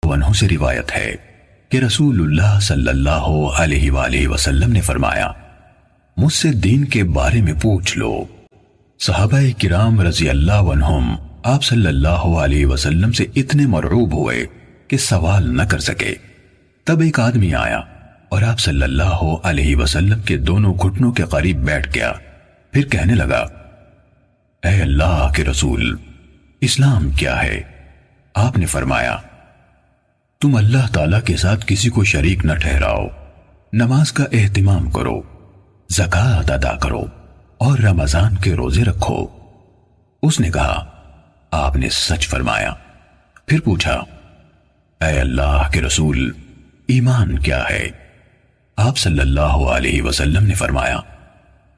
عنہ سے روایت ہے کہ رسول اللہ صلی اللہ علیہ وآلہ وسلم نے فرمایا، مجھ سے دین کے بارے میں پوچھ لو۔ صحابہ کرام رضی اللہ عنہم آپ صلی اللہ علیہ وسلم سے اتنے مرعوب ہوئے کہ سوال نہ کر سکے۔ تب ایک آدمی آیا اور آپ صلی اللہ علیہ وسلم کے دونوں گھٹنوں کے قریب بیٹھ گیا، پھر کہنے لگا، اے اللہ کے رسول، اسلام کیا ہے؟ آپ نے فرمایا، تم اللہ تعالیٰ کے ساتھ کسی کو شریک نہ ٹھہراؤ، نماز کا اہتمام کرو، زکوٰۃ ادا کرو اور رمضان کے روزے رکھو۔ اس نے کہا، آپ نے سچ فرمایا۔ پھر پوچھا، اے اللہ کے رسول، ایمان کیا ہے؟ آپ صلی اللہ علیہ وسلم نے فرمایا،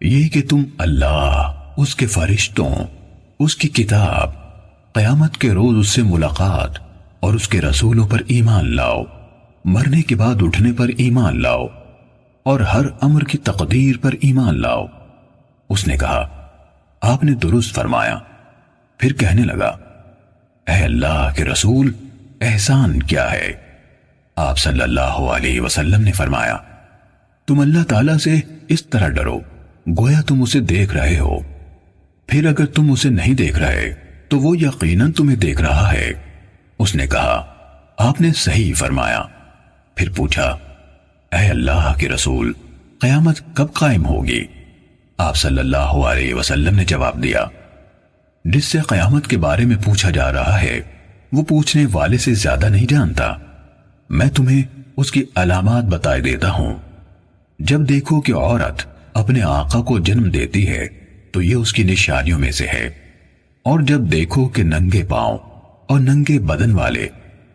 یہ کہ تم اللہ، اس کے فرشتوں، اس کی کتاب، قیامت کے روز اس سے ملاقات اور اس کے رسولوں پر ایمان لاؤ، مرنے کے بعد اٹھنے پر ایمان لاؤ اور ہر امر کی تقدیر پر ایمان لاؤ۔ اس نے کہا، آپ نے درست فرمایا۔ پھر کہنے لگا، اے اللہ کے رسول، احسان کیا ہے؟ آپ صلی اللہ علیہ وسلم نے فرمایا، تم اللہ تعالیٰ سے اس طرح ڈرو گویا تم اسے دیکھ رہے ہو، پھر اگر تم اسے نہیں دیکھ رہے تو وہ یقیناً تمہیں دیکھ رہا ہے۔ اس نے کہا، آپ نے صحیح فرمایا۔ پھر پوچھا، اے اللہ کے رسول، قیامت کب قائم ہوگی؟ آپ صلی اللہ علیہ وسلم نے جواب دیا، جس سے قیامت کے بارے میں پوچھا جا رہا ہے وہ پوچھنے والے سے زیادہ نہیں جانتا۔ میں تمہیں اس کی علامات بتائے دیتا ہوں۔ جب دیکھو کہ عورت اپنے آقا کو جنم دیتی ہے تو یہ اس کی نشانیوں میں سے ہے، اور جب دیکھو کہ ننگے پاؤں اور ننگے بدن والے،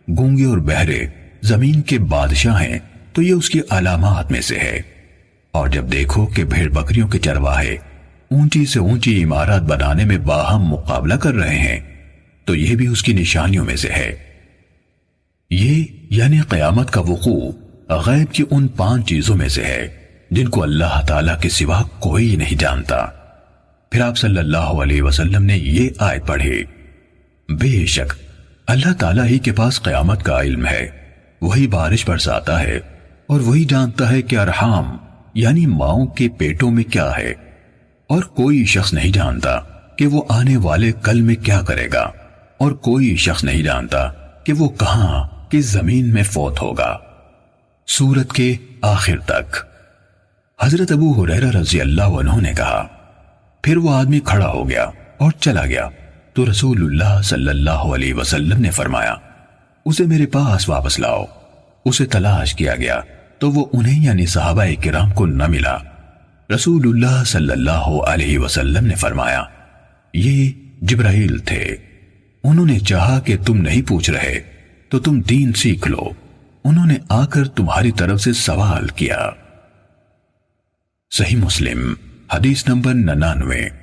گونگے اور بہرے زمین کے بادشاہ ہیں تو یہ اس کی علامات میں سے ہے، اور جب دیکھو کہ بھیڑ بکریوں کے چرواہے اونچی سے اونچی عمارات بنانے میں باہم مقابلہ کر رہے ہیں تو یہ بھی اس کی نشانیوں میں سے ہے۔ یہ یعنی قیامت کا وقوع غیب کی ان 5 چیزوں میں سے ہے جن کو اللہ تعالیٰ کے سوا کوئی نہیں جانتا۔ پھر آپ صلی اللہ علیہ وسلم نے یہ آیت پڑھی، بے شک اللہ تعالیٰ ہی کے پاس قیامت کا علم ہے، وہی بارش برساتا ہے اور وہی جانتا ہے کہ ارحام یعنی ماؤں کے پیٹوں میں کیا ہے، اور کوئی شخص نہیں جانتا کہ وہ آنے والے کل میں کیا کرے گا، اور کوئی شخص نہیں جانتا کہ وہ کہاں کس زمین میں فوت ہوگا۔ سورت کے آخر تک۔ حضرت ابو ہریرہ رضی اللہ عنہ نے کہا، پھر وہ آدمی کھڑا ہو گیا اور چلا گیا تو رسول اللہ صلی اللہ علیہ وسلم نے فرمایا، اسے میرے پاس واپس لاؤ۔ اسے تلاش کیا گیا تو وہ انہیں یعنی صحابہ کرام کو نہ ملا۔ رسول اللہ صلی اللہ علیہ وسلم نے فرمایا، یہ جبرائیل تھے، انہوں نے چاہا کہ تم نہیں پوچھ رہے تو تم دین سیکھ لو، انہوں نے آ کر تمہاری طرف سے سوال کیا۔ صحیح مسلم حدیث نمبر 99۔